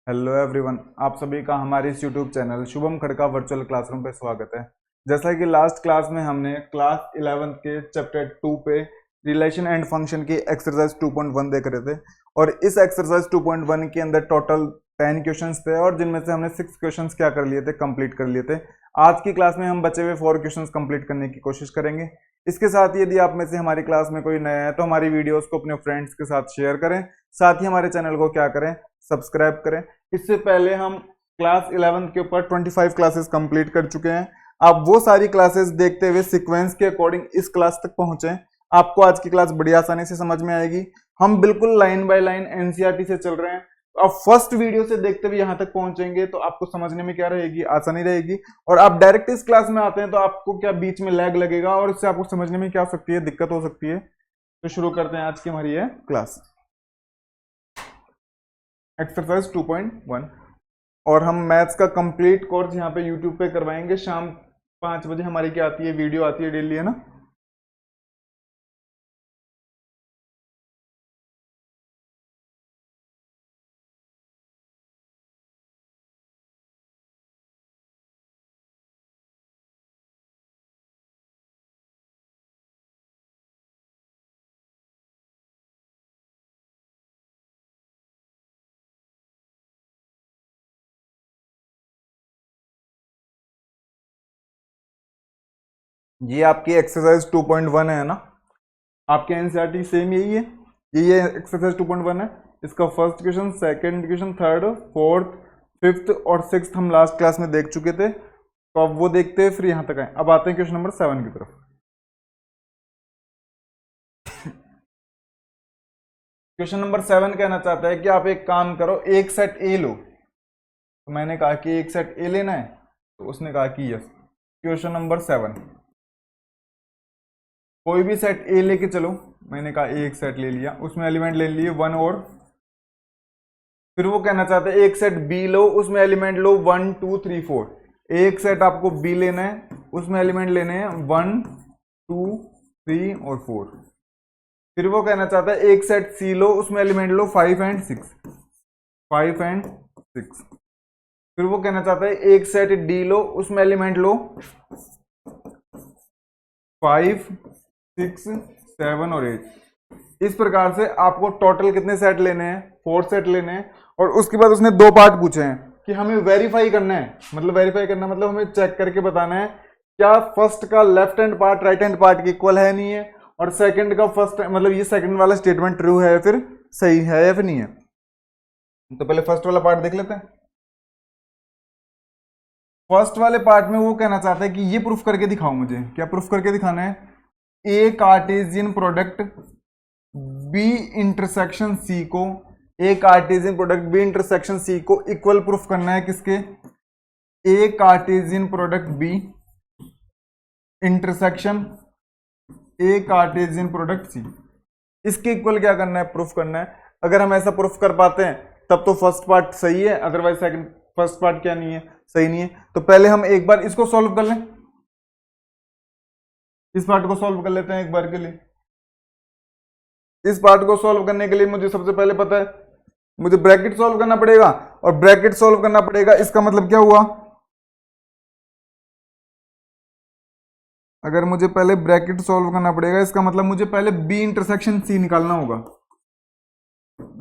Hello everyone, आप सभी का हमारे इस YouTube channel Shubham Khadka virtual classroom पे स्वागत है। जैसा कि लास्ट क्लास में हमने क्लास 11 के चैप्टर 2 पे रिलेशन एंड फंक्शन की एक्सरसाइज 2.1 देख रहे थे और इस एक्सरसाइज 2.1 के अंदर टोटल 10 क्वेश्चंस थे और जिनमें से हमने 6 क्वेश्चंस क्या कर लिए थे, कंप्लीट कर लिए थे। आज की क्लास में हम बचे हुए 4 क्वेश्चंस कंप्लीट करने की कोशिश करेंगे। इसके साथ ही यदि आप में से हमारी क्लास में कोई नया है तो हमारी वीडियोस को अपने फ्रेंड्स के साथ शेयर करें, साथ ही हमारे चैनल को क्या करें, सब्सक्राइब करें। इससे पहले हम क्लास 11 के ऊपर 25 क्लासेस कंप्लीट कर चुके हैं। आप वो सारी क्लासेस देखते हुए सीक्वेंस के अकॉर्डिंग इस क्लास तक पहुंचे, आपको आज की क्लास बड़ी आसानी से समझ में आएगी। हम बिल्कुल लाइन बाय लाइन एनसीईआरटी से चल रहे हैं। आप फर्स्ट वीडियो से देखते हुए यहां तक पहुंचेंगे तो आपको समझने में क्या रहेगी, आसानी रहेगी। और आप डायरेक्ट इस क्लास में आते हैं तो आपको क्या बीच में लैग लगेगा और इससे आपको समझने में क्या हो सकती है, दिक्कत हो सकती है। तो शुरू करते हैं आज की हमारी ये क्लास एक्सरसाइज 2.1। और हम मैथ्स का कंप्लीट कोर्स यहाँ पे यूट्यूब पे करवाएंगे। शाम 5 बजे हमारी क्या आती है, वीडियो आती है डेली, है ना। ये आपकी एक्सरसाइज 2.1 है ना। आपके एनसीईआरटी सेम यही है, ये एक्सरसाइज 2.1 है। इसका first question, second question, third, fourth, fifth और सिक्स्थ हम लास्ट क्लास में देख चुके थे, तो अब वो देखते हैं, फिर यहां तक आए। अब आते हैं क्वेश्चन नंबर 7 की तरफ। क्वेश्चन नंबर 7 कहना चाहता है कि आप एक काम करो, एक सेट ए लो। तो मैंने कहा कि एक सेट ए लेना है, तो उसने कहा कि यस। क्वेश्चन नंबर 7, कोई भी सेट ए लेके चलो। मैंने कहा एक सेट ले लिया, उसमें एलिमेंट ले लिए 1 और फिर वो कहना चाहता है एक सेट बी लो, उसमें एलिमेंट लो 1 2 3 4। एक सेट आपको बी लेना है, उसमें एलिमेंट लेने हैं 1 2 3 और 4। फिर वो कहना चाहता है एक सेट सी लो, उसमें एलिमेंट लो 5 एंड 6। 5 एंड 6। फिर वो कहना चाहता है एक सेट डी लो, उसमें एलिमेंट लो 5 6 7 और 8। इस प्रकार से आपको टोटल कितने सेट लेने हैं, 4 सेट लेने हैं। और उसके बाद उसने 2 पार्ट पूछे हैं कि हमें वेरीफाई करना है, मतलब वेरीफाई करना मतलब हमें चेक करके बताना है क्या फर्स्ट का left hand part right hand part के इक्वल है नहीं है, और सेकंड का फर्स्ट मतलब ये सेकंड वाला स्टेटमेंट ट्रू है या फिर सही है या फिर नहीं है। तो पहले फर्स्ट वाला पार्ट देख लेते हैं। फर्स्ट वाले पार्ट में वो कहना चाहता है कि ये प्रूफ करके दिखाओ मुझे। क्या प्रूफ करके दिखाना है? A Cartesian product B intersection C को, A Cartesian product B intersection C को इक्वल प्रूफ करना है किसके? A Cartesian product B intersection A Cartesian product C, इसके इक्वल क्या करना है, प्रूफ करना है। अगर हम ऐसा प्रूफ कर पाते हैं तब तो फर्स्ट पार्ट सही है, अदरवाइज सेकंड फर्स्ट पार्ट क्या नहीं है, सही नहीं है। तो पहले हम एक बार इसको सॉल्व कर लें, इस पार्ट को सॉल्व कर लेते हैं एक बार के लिए। इस पार्ट को सॉल्व करने के लिए मुझे सबसे पहले पता है, मुझे ब्रैकेट सॉल्व करना पड़ेगा, और ब्रैकेट सॉल्व करना पड़ेगा इसका मतलब क्या हुआ, अगर मुझे पहले ब्रैकेट सॉल्व करना पड़ेगा इसका मतलब मुझे पहले बी इंटरसेक्शन सी निकालना होगा।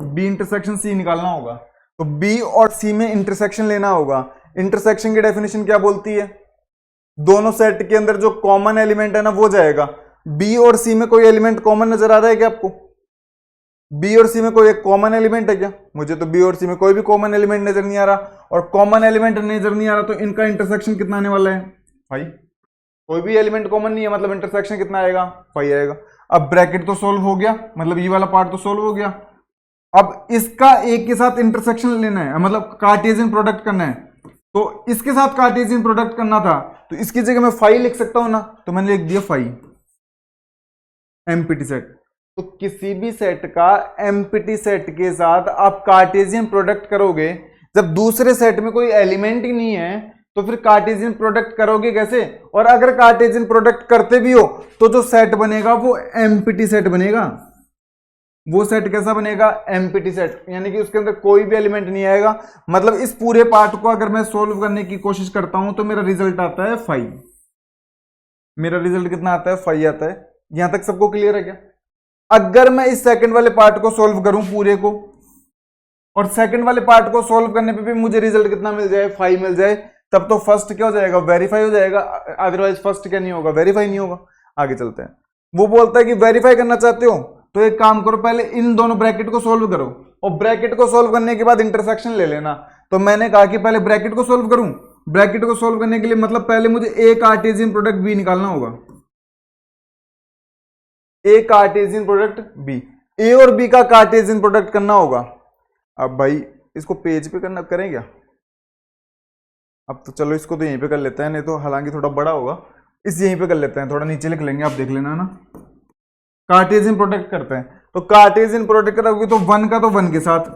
बी इंटरसेक्शन सी निकालना होगा, तो बी और सी में इंटरसेक्शन लेना होगा। इंटरसेक्शन की डेफिनेशन क्या बोलती है? दोनों सेट के अंदर जो कॉमन एलिमेंट है ना वो जाएगा। बी और सी में कोई एलिमेंट कॉमन नजर आ रहा है क्या आपको? बी और सी में कोई एक कॉमन एलिमेंट है क्या? मुझे तो बी और सी में कोई भी कॉमन एलिमेंट नजर नहीं आ रहा, और कॉमन एलिमेंट नजर नहीं आ रहा तो इनका इंटरसेक्शन कितना आने वाला है? 5। कोई भी एलिमेंट कॉमन नहीं है, मतलब इंटरसेक्शन कितना आएगा? 5 आएगा। अब ब्रैकेट तो सोल्व हो गया, मतलब ये वाला पार्ट तो सोल्व हो गया। अब इसका एक के साथ इंटरसेक्शन लेना है, मतलब कार्टेशियन प्रोडक्ट करना है। तो इसके साथ कार्टेशियन प्रोडक्ट करना था, तो इसकी जगह मैं 5 लिख सकता हूं ना, तो मैंने लिख दिया 5 एम्प्टी सेट। तो किसी भी सेट का एम्प्टी सेट के साथ आप कार्टेशियन प्रोडक्ट करोगे, जब दूसरे सेट में कोई एलिमेंट ही नहीं है तो फिर कार्टेशियन प्रोडक्ट करोगे कैसे? और अगर कार्टेशियन प्रोडक्ट करते भी हो तो जो सेट बनेगा वो एम्प्टी सेट बनेगा। वो सेट कैसा बनेगा, एम्प्टी सेट, यानी कि उसके अंदर कोई भी एलिमेंट नहीं आएगा। मतलब इस पूरे पार्ट को अगर मैं सोल्व करने की कोशिश करता हूं तो मेरा रिजल्ट आता है 5। मेरा रिजल्ट कितना आता है, 5 आता है। यहां तक सबको क्लियर है क्या? अगर मैं इस सेकंड वाले पार्ट को सोल्व करूं पूरे को, और सेकंड वाले पार्ट को सोल्व करने पे भी मुझे रिजल्ट कितना मिल जाए, 5 मिल जाए, तब तो फर्स्ट क्या हो जाएगा, वेरीफाई हो जाएगा। अदरवाइज फर्स्ट क्या नहीं होगा, वेरीफाई नहीं होगा। आगे चलते हैं। वो बोलता है कि वेरीफाई करना चाहते हो तो एक काम करो, पहले इन दोनों ब्रैकेट को सोल्व करो, और ब्रैकेट को सोल्व करने के बाद इंटरसेक्शन ले लेना। तो मैंने कहा कि पहले ब्रैकेट को सोल्व करूं। ब्रैकेट को सोल्व करने के लिए मतलब पहले मुझे ए कार्टेशियन प्रोडक्ट बी निकालना होगा। ए कार्टेशियन प्रोडक्ट बी, ए और बी का कार्टेशियन प्रोडक्ट करना होगा। अब भाई इसको पेज पे करना करें क्या? अब तो चलो इसको तो यहीं पे कर लेते हैं, नहीं तो हालांकि थोड़ा बड़ा होगा, इस यहीं पे कर लेते हैं, थोड़ा नीचे लिख लेंगे, आप देख लेना ना। कार्टेशियन प्रोडक्ट करते हैं, तो कार्टेशियन प्रोडक्ट करोगे तो 1 का तो 1 के साथ,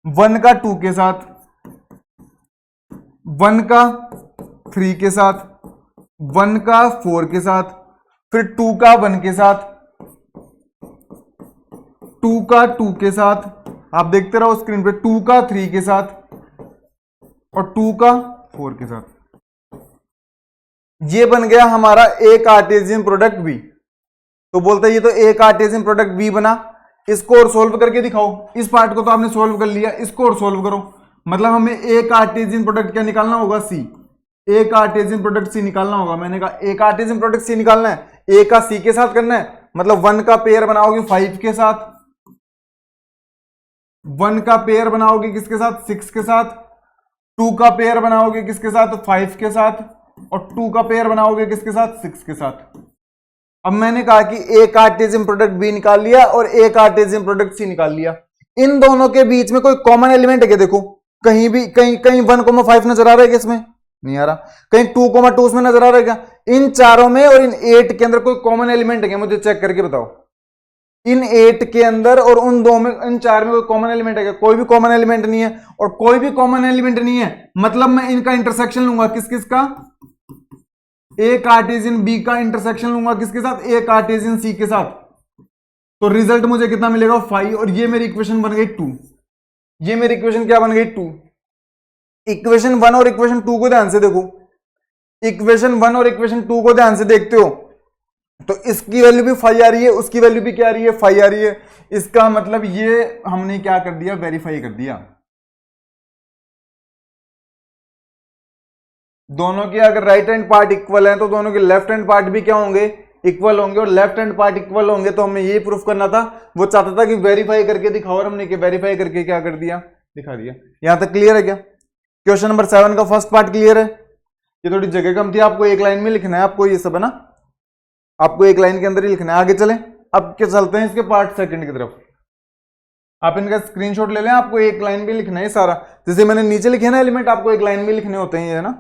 1 का 2 के साथ, 1 का 3 के साथ, 1 का 4 के साथ, फिर 2 का 1 के साथ, 2 का 2 के साथ, आप देखते रहो स्क्रीन पे, 2 का 3 के साथ, और 2 का 4 के साथ। ये बन गया हमारा ए कार्टेशियन प्रोडक्ट बी। तो बोलता है ये तो ए कार्टेशियन प्रोडक्ट बी बना, इसको और सोल्व करके दिखाओ। इस पार्ट को तो आपने सोल्व कर लिया, इसको और सोल्व करो। मतलब हमें ए कार्टेशियन प्रोडक्ट क्या निकालना होगा, सी। ए कार्टेशियन प्रोडक्ट सी निकालना होगा। मैंने कहा ए कार्टेशियन प्रोडक्ट सी निकालना है, ए का सी के साथ करना है, मतलब 1 का पेयर बनाओगे 5 के साथ, 1 का पेयर बनाओगे किसके साथ, 6 के साथ, 2 का पेयर बनाओगे किसके साथ, 5 के साथ, और 2 का पेयर बनाओगे किसके साथ, 6 के साथ। अब मैंने कहा कि ए कार्टेशियन प्रोडक्ट बी निकाल लिया और ए कार्टेशियन प्रोडक्ट सी निकाल लिया। इन दोनों के बीच में कोई कॉमन एलिमेंट है क्या? देखो कहीं भी, कहीं 1,5 नजर आ रहा है क्या? इसमें नहीं आ रहा। कहीं 2,2 इसमें नजर आ रहा है क्या? इन चारों में और इन 8 के अंदर कोई कॉमन एलिमेंट है क्या? मुझे चेक करके बताओ। इन 8 के अंदर और उन दो में, इन 4 में कोई कॉमन एलिमेंट है क्या? कोई भी कॉमन एलिमेंट नहीं है। और कोई भी कॉमन एलिमेंट नहीं है मतलब मैं इनका इंटरसेक्शन लूंगा, किस किस का, ए कार्टेशियन बी का इंटरसेक्शन लूंगा किसके साथ, ए कार्टेशियन सी के साथ। तो रिजल्ट मुझे कितना मिलेगा, 5। और ये मेरी इक्वेशन बन गई 2। ये मेरी इक्वेशन क्या बन गई, 2। इक्वेशन 1 और इक्वेशन 2 को ध्यान से देखो। इक्वेशन 1 और इक्वेशन 2 को ध्यान से देखते हो तो इसकी वैल्यू भी 5 आ रही है, उसकी वैल्यू भी क्या आ रही है, 5 आ रही है। इसका मतलब ये हमने क्या कर दिया, वेरीफाई कर दिया। दोनों के अगर राइट हैंड पार्ट इक्वल है तो दोनों के लेफ्ट हैंड पार्ट भी क्या होंगे, इक्वल होंगे। और लेफ्ट हैंड पार्ट इक्वल होंगे तो हमें ये प्रूफ करना था। वो चाहता था कि वेरीफाई करके दिखाओ, और हमने वेरीफाई करके क्या कर दिया, दिखा दिया। यहां तक क्लियर है क्या? क्वेश्चन नंबर 7 का फर्स्ट पार्ट क्लियर है। ये थोड़ी जगह कम थी, आपको एक लाइन में लिखना है, आपको ये सब है ना, आपको एक लाइन के अंदर ही लिखना है। आगे चले, अब क्या चलते हैं इसके पार्ट सेकंड की तरफ। आप इनका स्क्रीनशॉट ले लें, आपको एक लाइन में लिखना है सारा। जैसे मैंने नीचे लिखे ना एलिमेंट, आपको एक लाइन में लिखने होते हैं, ये है ना।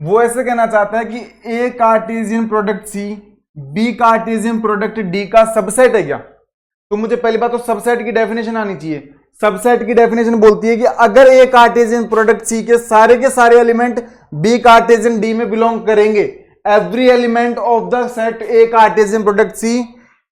वो ऐसे कहना चाहता है कि A Cartesian product C B Cartesian product D का सबसेट है क्या? तो मुझे पहली बात तो सबसेट की डेफिनेशन आनी चाहिए। सबसेट की डेफिनेशन बोलती है कि अगर ए कार्टेशियन प्रोडक्ट सी के सारे एलिमेंट बी कार्टेशियन डी में बिलोंग करेंगे, every element of the set A Cartesian product C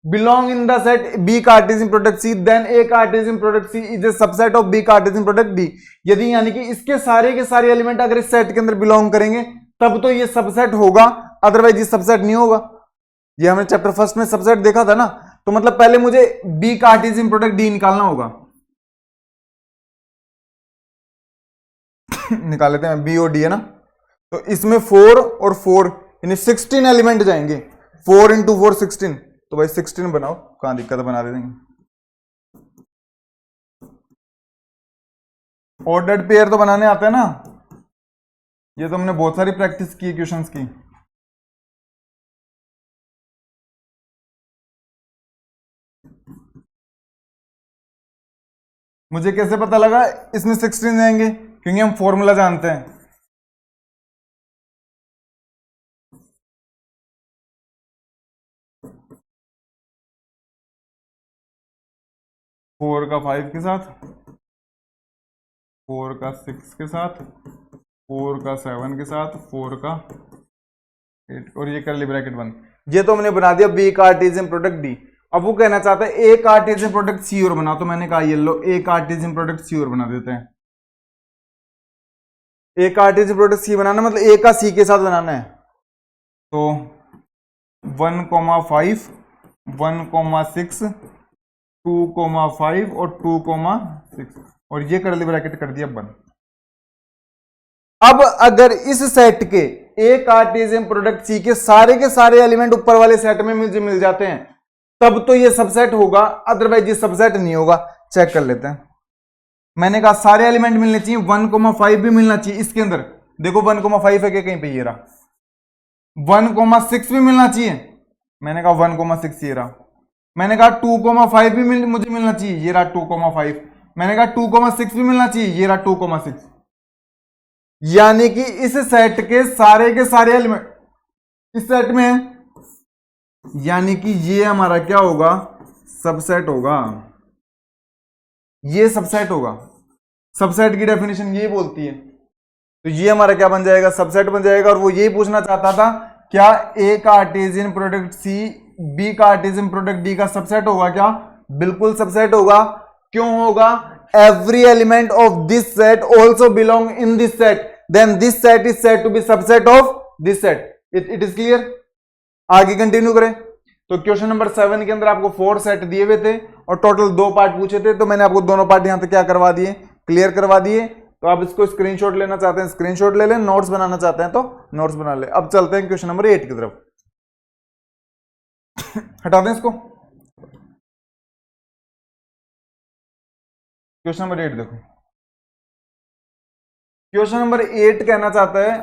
belong in the set B Cartesian product C, then A Cartesian product C is a subset of B Cartesian product D। यदि यानी कि इसके सारे element अगर इस सेट के अंदर बिलोंग करेंगे तब तो ये सबसेट होगा, अदरवाइज ये सबसेट नहीं होगा। ये हमने चैप्टर फर्स्ट में सबसेट देखा था ना। तो मतलब पहले मुझे B Cartesian प्रोडक्ट D निकालना होगा। निकाल लेते हैं, B और D है ना। तो इसमें 4 और 4 यानी 16 एलिमेंट जाएंगे। 4 इंटू 4 16, तो भाई 16 बनाओ, कहां दिक्कत है, बना देंगे। ऑर्डर्ड पेयर तो बनाने आते हैं ना, ये तो हमने बहुत सारी प्रैक्टिस की क्वेश्चंस की। मुझे कैसे पता लगा इसमें 16 जाएंगे, क्योंकि हम फॉर्मूला जानते हैं। 4 का 5 के साथ, 4 का 6 के साथ, 4 का 7 के साथ, 4 का 8 और ये कर्ली ब्रैकेट बंद। ये तो हमने बना दिया बी कार्टेशियन प्रोडक्ट डी। अब वो कहना चाहता है ए कार्टेशियन प्रोडक्ट सी और बना, तो मैंने कहा ये लो ए कार्टेशियन प्रोडक्ट सी और बना देते हैं। ए कार्टेशियन प्रोडक्ट सी बनाना मतलब ए का सी के साथ बनाना है। तो 1,5, 1,6, 2,5 और 2,6 और ये कर्ली ब्रैकेट कर दिया बंद। अब अगर इस सेट के ए कार्टेशियन प्रोडक्ट सी के सारे एलिमेंट ऊपर वाले सेट में मुझे मिल जाते हैं तब तो ये सबसेट होगा, अदरवाइज ये सबसेट नहीं होगा। चेक कर लेते हैं। मैंने कहा सारे एलिमेंट मिलने चाहिए, 1,5 भी मिलना चाहिए इसके अंदर। देखो 1,5 है क्या कहीं पे, ये रहा। 1,6 भी मिलना चाहिए, मैंने कहा 1,6 ये रहा। मैंने कहा 2,5 भी मुझे मिलना चाहिए, ये रहा 2,5। मैंने कहा 2,6 भी मिलना चाहिए, ये रहा 2,6। यानी कि इस सेट के सारे एलिमेंट इस सेट में है, यानी कि ये हमारा क्या होगा, सबसेट होगा। ये सबसेट होगा। सबसेट की डेफिनेशन ये बोलती है, तो ये हमारा क्या बन जाएगा, सबसेट बन जाएगा। और वो यही पूछना चाहता था, क्या A Cartesian product C B Cartesian product D का सबसेट होगा क्या? बिल्कुल सबसेट होगा। क्यों होगा? Every element of this set also belong in this set, then this set is said to be subset of this set. It is clear. आगे continue करें तो क्वेश्चन नंबर 7 के अंदर आपको 4 सेट दिए हुए थे और टोटल 2 पार्ट पूछे थे, तो मैंने आपको दोनों पार्ट यहां तक क्या करवा दिए, क्लियर करवा दिए। तो आप इसको स्क्रीनशॉट लेना चाहते हैं स्क्रीनशॉट ले लें, नोट्स बनाना चाहते हैं तो नोट्स बना ले। अब चलते हैं क्वेश्चन नंबर 8 की तरफ। हटा दें इसको। क्वेश्चन नंबर 8 देखो। क्वेश्चन नंबर 8 कहना चाहता है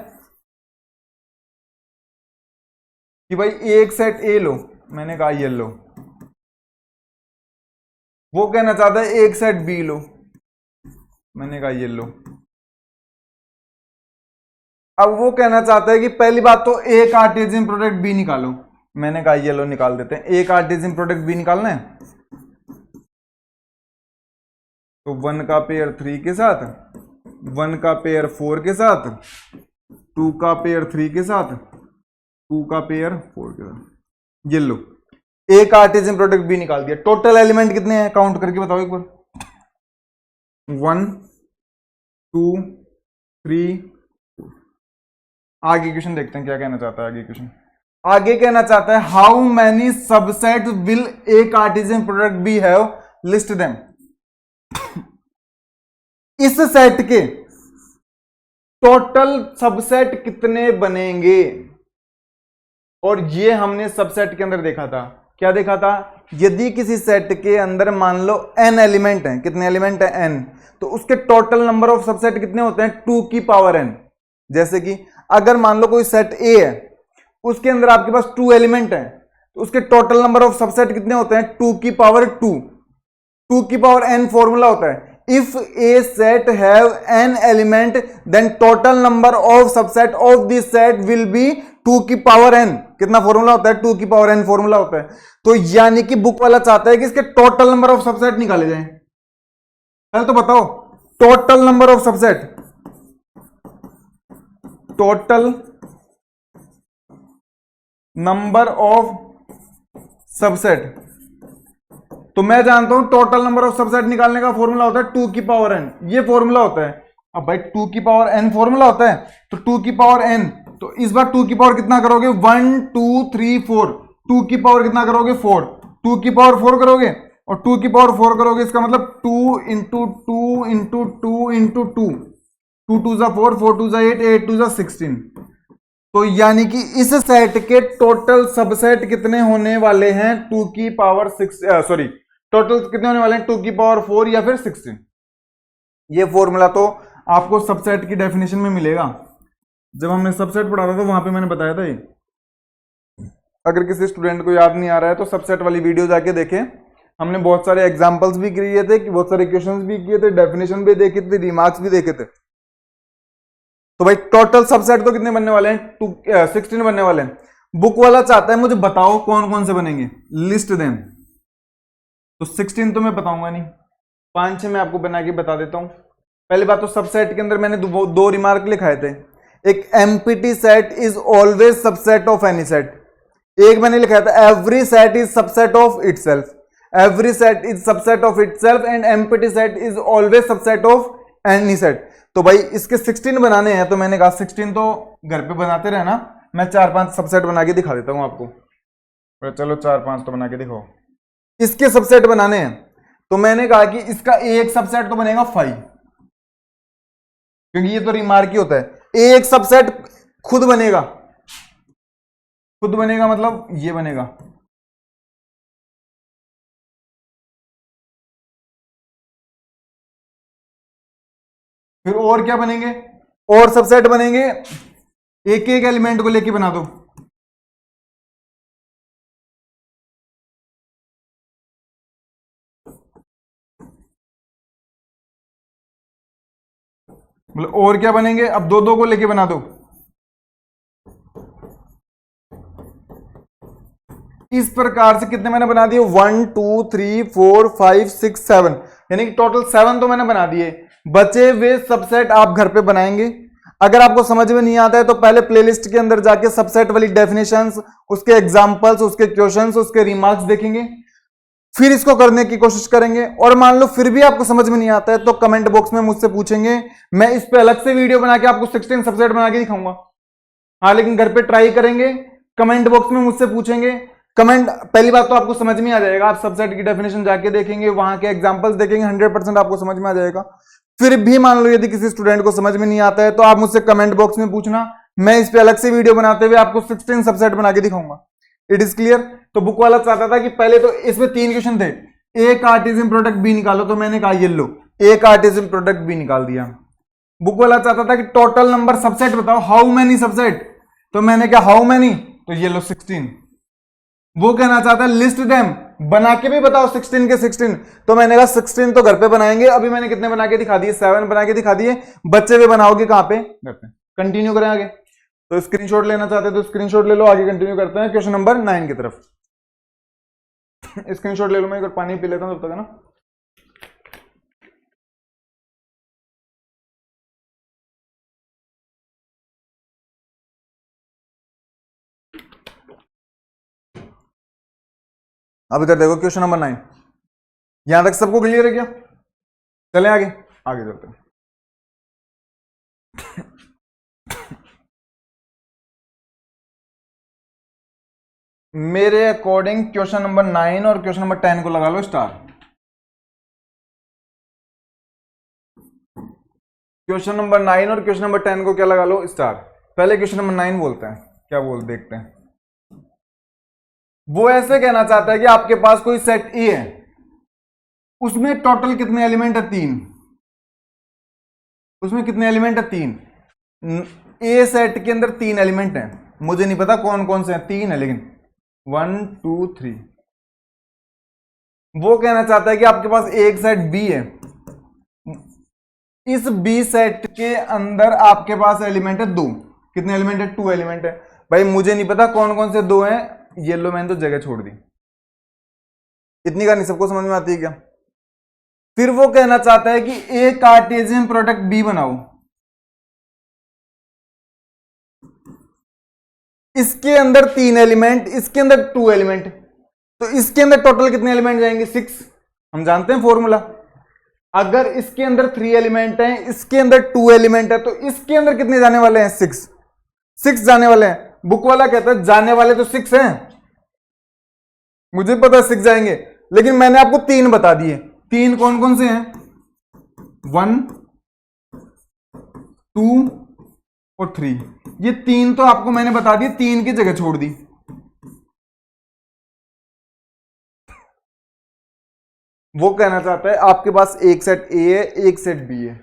कि भाई एक सेट ए लो, मैंने कहा ये लो। वो कहना चाहता है एक सेट बी लो, मैंने कहा ये लो। अब वो कहना चाहता है कि पहली बात तो ए कार्टेशियन प्रोडक्ट बी निकालो, मैंने कहा ये लो निकाल देते हैं। ए कार्टेशियन प्रोडक्ट बी निकालना है तो 1 का पेयर 3 के साथ, 1 का पेयर 4 के साथ, 2 का पेयर 3 के साथ, 2 का पेयर 4 के साथ, ये लो। ए कार्टेशियन प्रोडक्ट बी निकाल दिया। टोटल एलिमेंट कितने हैं काउंट करके बताओ एक बार। 1 2 3 4। आगे क्वेश्चन देखते हैं क्या कहना चाहता है। आगे क्वेश्चन आगे कहना चाहता है how many subset will A Cartesian product B have, list them. इस सेट के टोटल सबसेट कितने बनेंगे, और ये हमने सबसेट के अंदर देखा था। क्या देखा था? यदि किसी सेट के अंदर मान लो n एलिमेंट हैं, कितने एलिमेंट हैं n, तो उसके टोटल नंबर ऑफ सबसेट कितने होते हैं 2 की पावर n। जैसे कि अगर मान लो कोई सेट A है, उसके अंदर आपके पास 2 एलिमेंट हैं, तो उसके टोटल नंबर ऑफ सबसेट कितने होते हैं 2 की पावर 2। 2 की पावर n फॉर्मूला होता है, if a set have n element then total number of subset of this set will be 2 की पावर n। कितना फॉर्मूला होता है? 2 की पावर n फॉर्मूला होता है। तो यानी कि बुक वाला चाहता है कि इसके टोटल नंबर ऑफ सबसेट निकाले जाएं। पहले तो बताओ total number of subset, total number of subset. तो मैं जानता हूं टोटल नंबर ऑफ सबसेट निकालने का फॉर्मूला होता है 2 की पावर n, ये फॉर्मूला होता है। अब भाई 2 की पावर n फॉर्मूला होता है, तो 2 की पावर n, तो इस बार 2 की पावर कितना करोगे 1 2 3 4, 2 की पावर कितना करोगे 4, 2 की पावर 4 करोगे और 2 की पावर 4 करोगे, इसका मतलब 2 इंटू 2 इंटू 2 इंटू 2, 2 2 जा 4, 4 2 जा 8, 8 2 जा 16। तो यानी कि इस सेट के टोटल सबसेट कितने होने वाले हैं 2 की पावर 6, सॉरी टोटल कितने होने वाले हैं 2 की पावर 4 या फिर 16। ये फॉर्मूला तो आपको सबसेट की डेफिनेशन में मिलेगा। जब हमने सबसेट पढ़ा था तो वहां पे मैंने बताया था ये। अगर किसी स्टूडेंट को याद नहीं आ रहा है तो सबसेट वाली वीडियो जाके देखें। हमने बहुत सारे एग्जांपल्स भी किए थे, बहुत सारे क्वेश्चंस भी किए थे, डेफिनेशन भी देखी थी, रिमार्क्स भी देखे थे। तो भाई टोटल सबसेट तो कितने बनने वाले हैं 16 बनने वाले हैं। बुक वाला चाहता है मुझे बताओ कौन कौन से बनेंगे, लिस्ट देम। तो 16 तो मैं बताऊंगा नहीं, 5-6 मैं आपको बना के बता देता हूं। पहली बात तो सबसेट के अंदर मैंने दो रिमार्क लिखाए थे। एक empty set is always subset of any set, एक मैंने लिखा था every set is subset of itself, every set is subset of itself and empty set is always subset of any set. तो भाई इसके 16 बनाने हैं, तो मैंने कहा 16 तो घर पे बनाते रहना, मैं 4-5 सबसेट बना के दिखा देता हूं आपको। चलो 4-5 तो बना के दिखाओ। इसके सबसेट बनाने हैं, तो मैंने कहा कि इसका एक सबसेट तो बनेगा 5, क्योंकि ये तो रिमार्क ही होता है। एक सबसेट खुद बनेगा, खुद बनेगा मतलब ये बनेगा, फिर और क्या बनेंगे, और सबसेट बनेंगे, एक एक एलिमेंट को लेके बना दो। मतलब और क्या बनेंगे, अब दो दो को लेके बना दो। इस प्रकार से कितने मैंने बना दिए, 1 2 3 4 5 6 7, यानी कि टोटल 7 तो मैंने बना दिए। बचे हुए सबसेट आप घर पे बनाएंगे। अगर आपको समझ में नहीं आता है तो पहले प्लेलिस्ट के अंदर जाके सबसेट वाली डेफिनेशंस, उसके एग्जांपल्स, उसके क्वेश्चंस, उसके रिमार्क्स देखेंगे, फिर इसको करने की कोशिश करेंगे। और मान लो फिर भी आपको समझ में नहीं आता है तो कमेंट बॉक्स में मुझसे पूछेंगे, मैं इस पे अलग से वीडियो बना के आपको 16 सबसेट बना के दिखाऊंगा। हाँ, लेकिन घर पे ट्राई करेंगे, कमेंट बॉक्स में मुझसे पूछेंगे। कमेंट, पहली बात तो आपको समझ में आ जाएगा, आप सबसेट की डेफिनेशन जाके देखेंगे, वहां के एग्जांपल्स देखेंगे, 100% आपको समझ में आ जाएगा। फिर भी मान लो यदि किसी स्टूडेंट को समझ में नहीं आता है तो आप मुझसे कमेंट बॉक्स में पूछना, मैं इस पे अलग से वीडियो बनाते हुए आपको 16 सबसेट बना के दिखाऊंगा। It is clear. तो बुक वाला चाहता था कि पहले तो इसमें 3 क्वेश्चन थे, ए कार्टेशियन प्रोडक्ट बी निकालो, तो मैंने कहा ये लो, ए कार्टेशियन प्रोडक्ट बी निकाल दिया। बुक वाला चाहता था कि टोटल नंबर सबसेट बताओ, हाउ मेनी सबसेट, तो मैंने कहा हाउ मेनी, तो ये लो 16। वो कहना चाहता है लिस्ट देम, बना के भी बताओ 16 के 16, तो मैंने कहा 16 तो घर पे बनाएंगे। अभी मैंने कितने बना के दिखा दिए, 7 बना के दिखा दिए। बच्चे भी बनाओगे कहां पे, घर पे। कंटिन्यू करें आगे, तो स्क्रीनशॉट लेना चाहते हैं तो स्क्रीनशॉट ले लो, आगे कंटिन्यू करते हैं क्वेश्चन नंबर 9 की तरफ। स्क्रीनशॉट ले लो, मैं एक बार पानी पी लेता हूं तब तक, है ना। अब इधर देखो क्वेश्चन नंबर 9, यहां तक सबको क्लियर है क्या? चलें आगे, आगे चलते हैं। मेरे अकॉर्डिंग क्वेश्चन नंबर 9 और क्वेश्चन नंबर 10 को लगा लो स्टार। क्वेश्चन नंबर 9 और क्वेश्चन नंबर 10 को क्या लगा लो, स्टार। पहले क्वेश्चन नंबर 9 बोलते हैं, क्या बोल देखते हैं। वो ऐसे कहना चाहता है कि आपके पास कोई सेट ए है, उसमें टोटल कितने एलिमेंट है, 3। उसमें कितने एलिमेंट है, 3। ए सेट के अंदर 3 एलिमेंट हैं, मुझे नहीं पता कौन कौन से हैं, 3 है लेकिन 1 2 3। वो कहना चाहता है कि आपके पास एक सेट बी है, इस बी सेट के अंदर आपके पास एलिमेंट है 2। कितने एलिमेंट है, 2 एलिमेंट है। भाई मुझे नहीं पता कौन कौन से 2 हैं, येलो मैंने तो जगह छोड़ दी। इतनी का नहीं सबको समझ में आती है क्या? फिर वो कहना चाहता है कि ए कार्टेशियन प्रोडक्ट बी बनाओ, इसके अंदर 3 एलिमेंट, इसके अंदर 2 एलिमेंट, तो इसके अंदर टोटल कितने एलिमेंट जाएंगे, 6। हम जानते हैं फॉर्मूला, अगर इसके अंदर 3 एलिमेंट हैं, इसके अंदर 2 एलिमेंट है, तो इसके अंदर कितने जाने वाले हैं, 6 जाने वाले हैं। बुक वाला कहता है जाने वाले तो 6 हैं, मुझे पता 6 जाएंगे, लेकिन मैंने आपको 3 बता दिए। 3 कौन कौन से हैं, 1 2 और 3। ये 3 तो आपको मैंने बता दिए, 3 की जगह छोड़ दी। वो कहना चाहता है आपके पास एक सेट ए है, एक सेट बी है,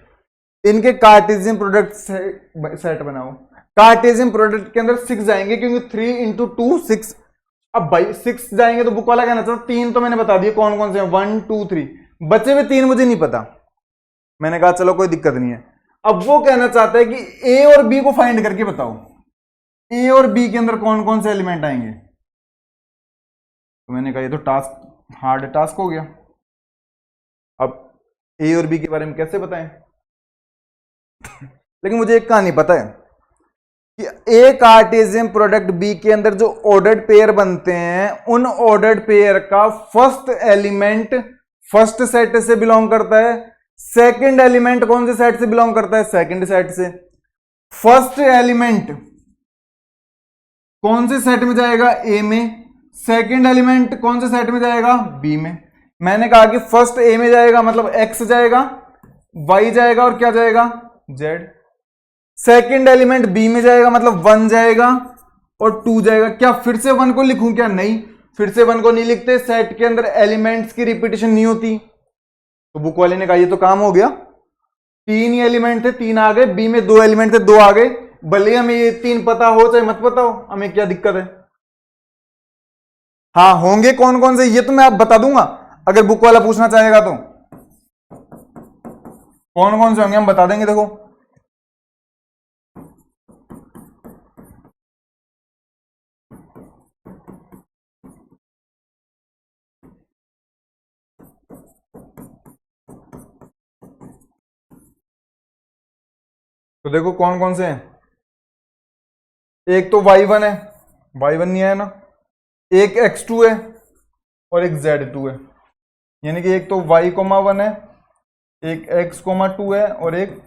इनके कार्टेशियन प्रोडक्ट सेट बनाओ। कार्टेशियन प्रोडक्ट के अंदर 6 जाएंगे, क्योंकि 3 इंटू 2 6। अब भाई 6 जाएंगे, तो बुक वाला कहना चाहता है 3 तो मैंने बता दिए कौन कौन से हैं, 1 2 3। बचे हुए 3 मुझे नहीं पता, मैंने कहा चलो कोई दिक्कत नहीं है। अब वो कहना चाहता है कि ए और बी को फाइंड करके बताओ, ए और बी के अंदर कौन कौन से एलिमेंट आएंगे। तो मैंने कहा ये तो टास्क, हार्ड टास्क हो गया। अब ए और बी के बारे में कैसे बताएं? लेकिन मुझे एक कहानी पता है कि ए कार्टेशियन प्रोडक्ट बी के अंदर जो ऑर्डर्ड पेयर बनते हैं, उन ऑर्डर्ड पेयर का फर्स्ट एलिमेंट फर्स्ट सेट से बिलोंग करता है, सेकंड एलिमेंट कौन से सेट से बिलोंग करता है? सेकंड सेट से। फर्स्ट एलिमेंट कौन से सेट में जाएगा? ए में। सेकंड एलिमेंट कौन से सेट में जाएगा? बी में। मैंने कहा कि फर्स्ट ए में जाएगा मतलब एक्स जाएगा, वाई जाएगा और क्या जाएगा? जेड। सेकंड एलिमेंट बी में जाएगा मतलब 1 जाएगा और 2 जाएगा। क्या फिर से 1 को लिखूं क्या? नहीं, फिर से 1 को नहीं लिखते, सेट के अंदर एलिमेंट्स की रिपीटेशन नहीं होती। तो बुक वाले ने कहा ये तो काम हो गया, 3 ही एलिमेंट थे 3 आ गए, बी में 2 एलिमेंट थे 2 आ गए, भले हमें ये 3 पता हो चाहे मत पता हो, हमें क्या दिक्कत है? हाँ होंगे कौन कौन से ये तो मैं आप बता दूंगा, अगर बुक वाला पूछना चाहेगा तो कौन कौन से होंगे हम बता देंगे। देखो तो देखो कौन कौन से हैं। एक तो y1 है, y1 नहीं है ना, एक x2 है और एक z2 है। यानी कि एक तो y1 है, एक x2 है और एक,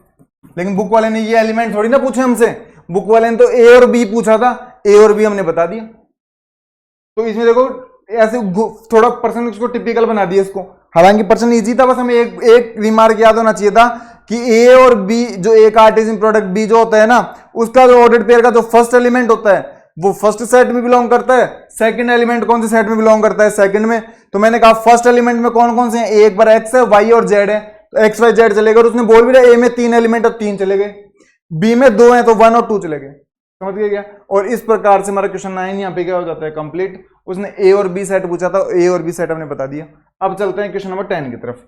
लेकिन बुक वाले ने ये एलिमेंट थोड़ी ना पूछे हमसे, बुक वाले ने तो a और b पूछा था, a और b हमने बता दिया। तो इसमें देखो ऐसे थोड़ा पर्सन इसको टिपिकल बना दिया इसको, हालांकि पर्सन इजी था, बस हमें एक रिमार्क याद होना चाहिए था कि ए और बी, जो ए कार्टेशियन प्रोडक्ट बी जो होता है ना, उसका जो ऑर्डर्ड पेयर का जो फर्स्ट एलिमेंट होता है वो फर्स्ट सेट में बिलोंग करता है, सेकंड एलिमेंट कौन से सेट में बिलोंग करता है? सेकंड में। तो मैंने कहा फर्स्ट एलिमेंट में कौन कौन से हैं? एक बार एक्स है, वाई और जेड है, तो एक्स वाई जेड चलेगा। और उसने बोल भी रहा ए में 3 एलिमेंट और 3 चले गए, बी में 2 है तो 1 और 2 चले गए। समझ गए क्या? और इस प्रकार से हमारा क्वेश्चन 9 यहाँ पे क्या हो जाता है? कंप्लीट। उसने ए और बी सेट पूछा था, ए और बी सेट हमने बता दिया। अब चलते हैं क्वेश्चन नंबर 10 की तरफ।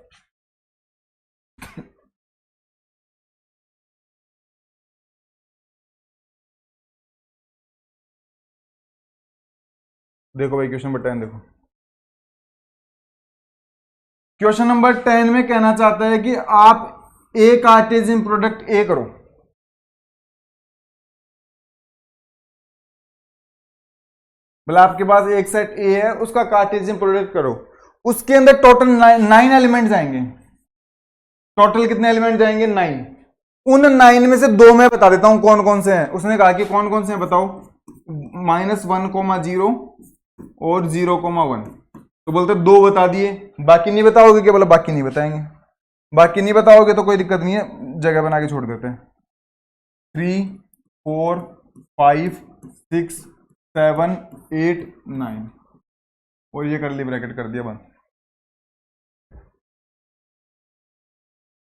देखो भाई क्वेश्चन नंबर 10 देखो। क्वेश्चन नंबर 10 में कहना चाहता है कि आप ए कार्टेशियन प्रोडक्ट ए करो। मतलब आपके पास एक सेट ए है, उसका कार्टेशियन प्रोडक्ट करो, उसके अंदर टोटल 9 एलिमेंट जाएंगे। टोटल कितने एलिमेंट जाएंगे? 9। उन 9 में से 2 मैं बता देता हूं कौन कौन से हैं। उसने कहा कि कौन कौन से हैं बताओ? -1,0 और 0,1। तो बोलते 2 बता दिए, बाकी नहीं बताओगे क्या? बोला बाकी नहीं बताएंगे। बाकी नहीं बताओगे तो कोई दिक्कत नहीं है, जगह बना के छोड़ देते हैं। 3, 4, 5, 6, 7, 8, 9 और ये कर ली ब्रैकेट कर दिया बंद।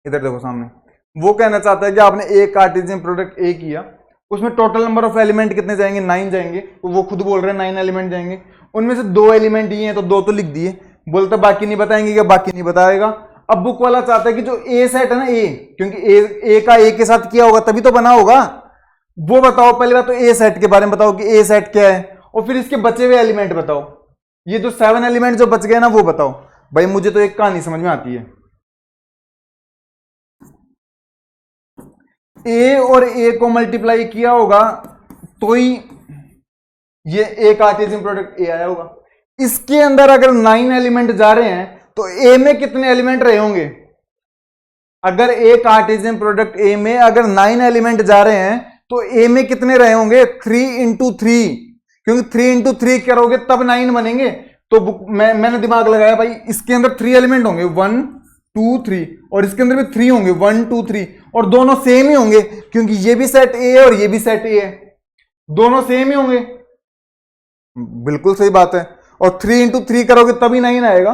इधर देखो सामने, वो कहना चाहता है कि आपने एक कार्टेशियन प्रोडक्ट ए किया, उसमें टोटल नंबर ऑफ एलिमेंट कितने जाएंगे? 9 जाएंगे। तो वो खुद बोल रहे हैं 9 एलिमेंट जाएंगे, उनमें से 2 एलिमेंट ही हैं तो 2 तो लिख दिए। बोलता बाकी नहीं बताएंगे क्या? बाकी नहीं बताएगा। अब बुक वाला चाहता है कि जो ए सेट है ना, ए, क्योंकि ए का ए के साथ किया होगा तभी तो बना होगा, वो बताओ। पहली बात तो ए सेट के बारे में बताओ कि ए सेट क्या है, और फिर इसके बचे हुए एलिमेंट बताओ। ये जो 7 एलिमेंट जो बच गए ना वो बताओ। भाई मुझे तो एक कहानी समझ में आती है, ए और ए को मल्टीप्लाई किया होगा तो ही ये ए कार्टेशियन प्रोडक्ट ए आया होगा। इसके अंदर अगर 9 एलिमेंट जा रहे हैं तो ए में कितने एलिमेंट रहे होंगे? अगर ए कार्टेशियन प्रोडक्ट ए में अगर 9 एलिमेंट जा रहे हैं तो ए में कितने रहे होंगे? 3 × 3, क्योंकि 3 × 3 करोगे तब 9 बनेंगे। तो मैंने दिमाग लगाया भाई, इसके अंदर 3 एलिमेंट होंगे 1 2 3, और इसके अंदर भी 3 होंगे 1 2 3, और दोनों सेम ही होंगे क्योंकि ये भी सेट ए है और ये भी सेट ए है, दोनों सेम ही होंगे। बिल्कुल सही बात है। और 3 × 3 करोगे तभी 9 आएगा।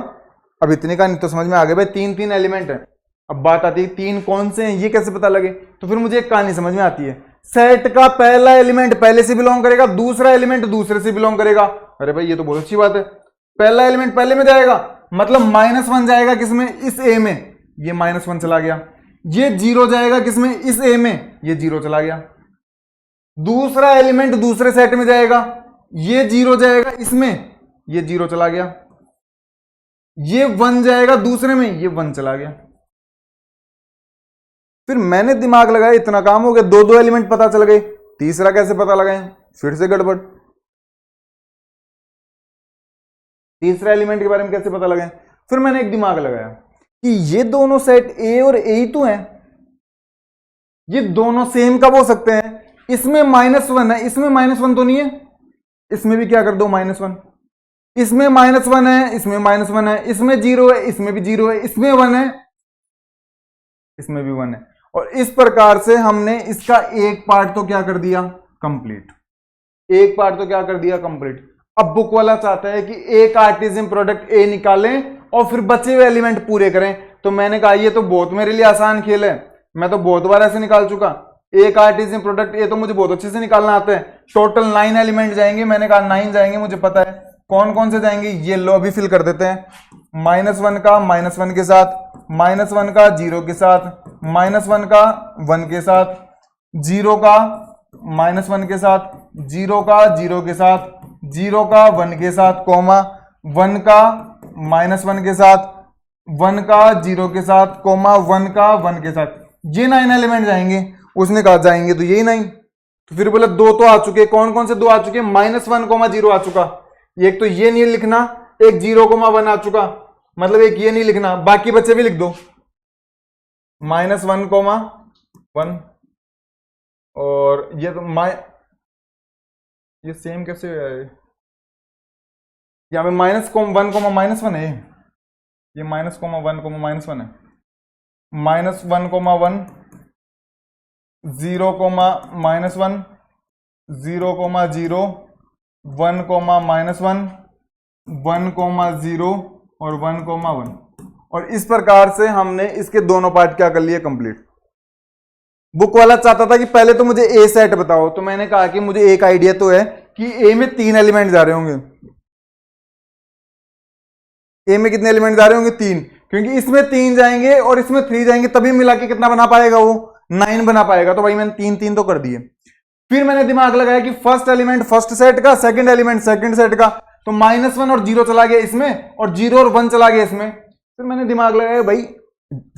अब इतने का नहीं तो समझ में आ गया भाई, 3 एलिमेंट है। अब बात आती है 3 कौन से हैं, ये कैसे पता लगे? तो फिर मुझे एक कहानी समझ में आती है, सेट का पहला एलिमेंट पहले से बिलोंग करेगा, दूसरा एलिमेंट दूसरे से बिलोंग करेगा। अरे भाई ये तो बहुत अच्छी बात है, पहला एलिमेंट पहले में जाएगा मतलब -1 जाएगा किसमें? इस ए में, ये -1 चला गया। ये 0 जाएगा किसमें? इस ए में, ये 0 चला गया। दूसरा एलिमेंट दूसरे सेट में जाएगा, ये 0 जाएगा इसमें, ये 0 चला गया। ये 1 जाएगा दूसरे में, ये 1 चला गया। फिर मैंने दिमाग लगाया, इतना काम हो गया, दो दो एलिमेंट पता चल गए, तीसरा कैसे पता लगाएं, फिर से गड़बड़, तीसरा एलिमेंट के बारे में कैसे पता लगाएं। फिर मैंने एक दिमाग लगाया कि ये दोनों सेट ए और ए ही तो हैं, ये दोनों सेम कब हो सकते हैं, इसमें -1 है, इसमें -1 तो नहीं है, इसमें भी क्या कर दो -1, इसमें -1 है, इसमें -1 है, इसमें 0 है, इसमें भी 0 है, इसमें 1 है, इसमें भी 1 है। और इस प्रकार से हमने इसका एक पार्ट तो क्या कर दिया, कंप्लीट, एक पार्ट तो क्या कर दिया, कंप्लीट। अब बुक वाला चाहता है कि एक कार्टेशियन प्रोडक्ट ए निकालें और फिर बचे हुए एलिमेंट पूरे करें। तो मैंने कहा ये तो बहुत मेरे लिए आसान खेल है, मैं तो बहुत बार ऐसे निकाल चुका, एक कार्टेशियन प्रोडक्ट ए तो मुझे बहुत अच्छे से निकालना आता है। टोटल 9 एलिमेंट जाएंगे, मैंने कहा 9 जाएंगे, मुझे पता है कौन कौन से जाएंगे। ये लो अभी फिल कर देते हैं, -1 का -1 के साथ, -1 का 0 के साथ, -1 का 1 के साथ, 0 का -1 के साथ, 0 का 0 के साथ, 0 का 1 के साथ, कोमा 1 का -1 के साथ, 1 का 0 के साथ, कोमा 1 का 1 के साथ। ये 9 एलिमेंट जाएंगे, उसने कहा जाएंगे तो यही 9। तो फिर बोले दो तो आ चुके, कौन कौन से दो आ चुके, -1, 0 आ चुका, एक तो ये नहीं लिखना, एक 0, 1 आ चुका, मतलब एक ये नहीं लिखना, बाकी बच्चे भी लिख दो, -1, 1। और ये तो ये सेम कैसे है, यहाँ पे -1, -1 है, ये -1, -1 है, -1, 1, 0, -1, -1, 0, 0, 0, 1, -1, 1, 0 और 1, 1। और इस प्रकार से हमने इसके दोनों पार्ट क्या कर लिए, कंप्लीट। बुक वाला चाहता था कि पहले तो मुझे ए सेट बताओ, तो मैंने कहा कि मुझे एक आइडिया तो है कि ए में 3 एलिमेंट जा रहे होंगे, ए में कितने एलिमेंट जा रहे होंगे, 3, क्योंकि इसमें 3 जाएंगे और इसमें 3 जाएंगे, तभी मिला के कितना बना पाएगा, वो 9 बना पाएगा। तो भाई मैंने 3 तो कर दिए। फिर मैंने दिमाग लगाया कि फर्स्ट एलिमेंट फर्स्ट सेट का, सेकंड एलिमेंट सेकंड सेट का, तो -1 और 0 चला गया इसमें, और 0 और 1 चला गया इसमें। फिर मैंने दिमाग लगाया भाई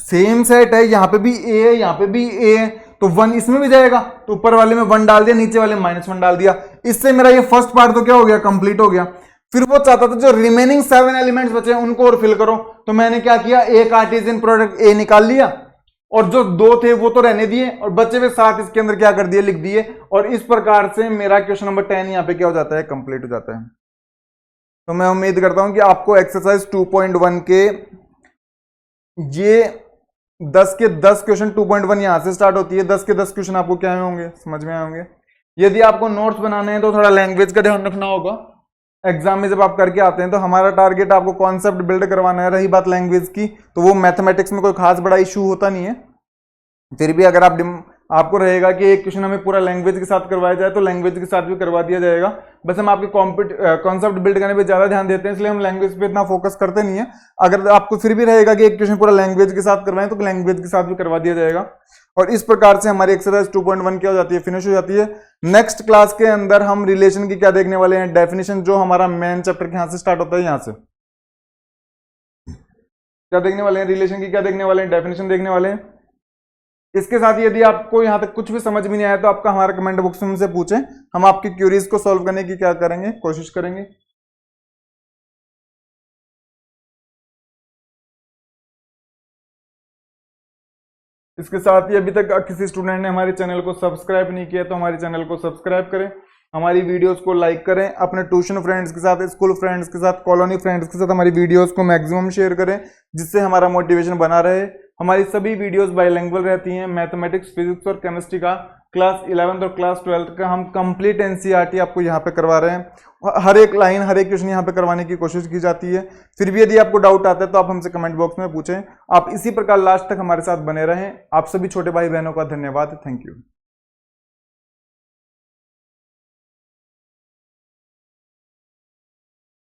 सेम सेट है, यहां पे भी ए है, यहां पे भी ए है, तो 1 इसमें भी जाएगा, तो ऊपर वाले में 1 डाल दिया, नीचे वाले में -1 डाल दिया। इससे मेरा ये फर्स्ट पार्ट तो क्या हो गया, कंप्लीट हो गया। फिर वो चाहता था जो रिमेनिंग 7 एलिमेंट्स बचे हैं उनको और फिल करो, तो मैंने क्या किया, एक कार्टेशियन प्रोडक्ट ए निकाल लिया, और जो 2 थे वो तो रहने दिए, और बचे हुए 7 इसके अंदर क्या कर दिए, लिख दिए। और इस प्रकार से मेरा क्वेश्चन नंबर 10 यहाँ पे क्या हो जाता है, कंप्लीट हो जाता है। तो मैं उम्मीद करता हूं कि आपको एक्सरसाइज 2.1 के ये 10 के 10 क्वेश्चन, 2.1 यहां से स्टार्ट होती है, 10 के 10 क्वेश्चन आपको क्या होंगे, समझ में आए होंगे। यदि आपको नोट्स बनाने हैं तो थोड़ा लैंग्वेज का ध्यान रखना होगा। एग्जाम में जब आप करके आते हैं तो हमारा टारगेट आपको कॉन्सेप्ट बिल्ड करवाना है। रही बात लैंग्वेज की, तो वो मैथमेटिक्स में कोई खास बड़ा इशू होता नहीं है। फिर भी अगर आपको रहेगा कि एक क्वेश्चन हमें पूरा लैंग्वेज के साथ करवाया जाए तो लैंग्वेज के साथ भी करवा दिया जाएगा। बस हम आपके कॉन्सेप्ट बिल्ड करने पे ज्यादा ध्यान देते हैं, इसलिए हम लैंग्वेज पे इतना फोकस करते नहीं है। अगर आपको फिर भी रहेगा कि एक क्वेश्चन पूरा लैंग्वेज के साथ करवाएं तो लैंग्वेज के साथ भी करवा दिया जाएगा। और इस प्रकार से हमारी एक्सरसाइज 2.1 क्या हो जाती है, फिनिश हो जाती है। नेक्स्ट क्लास के अंदर हम रिलेशन की क्या देखने वाले हैं, डेफिनेशन, जो हमारा मेन चैप्टर के यहां से स्टार्ट होता है, यहां से क्या देखने वाले हैं, रिलेशन की क्या देखने वाले हैं, डेफिनेशन देखने वाले हैं। इसके साथ यदि आपको यहां तक कुछ भी समझ में नहीं आया तो आपका हमारा कमेंट बॉक्स में से पूछें, हम आपकी क्यूरीज को सॉल्व करने की क्या करेंगे, कोशिश करेंगे। इसके साथ ही अभी तक किसी स्टूडेंट ने हमारे चैनल को सब्सक्राइब नहीं किया तो हमारे चैनल को सब्सक्राइब करें, हमारी वीडियोस को लाइक करें, अपने ट्यूशन फ्रेंड्स के साथ, स्कूल फ्रेंड्स के साथ, कॉलोनी फ्रेंड्स के साथ हमारी वीडियोस को मैक्सिमम शेयर करें, जिससे हमारा मोटिवेशन बना रहे। हमारी सभी वीडियोस बाइलिंगुअल रहती हैं। मैथमेटिक्स, फिजिक्स और केमिस्ट्री का क्लास 11th और क्लास 12th का हम कंप्लीट एनसीईआरटी आपको यहाँ पे करवा रहे हैं। हर एक लाइन, हर एक क्वेश्चन यहाँ पे करवाने की कोशिश की जाती है। फिर भी यदि आपको डाउट आता है तो आप हमसे कमेंट बॉक्स में पूछें। आप इसी प्रकार लास्ट तक हमारे साथ बने रहें। आप सभी छोटे भाई बहनों का धन्यवाद। Thank you.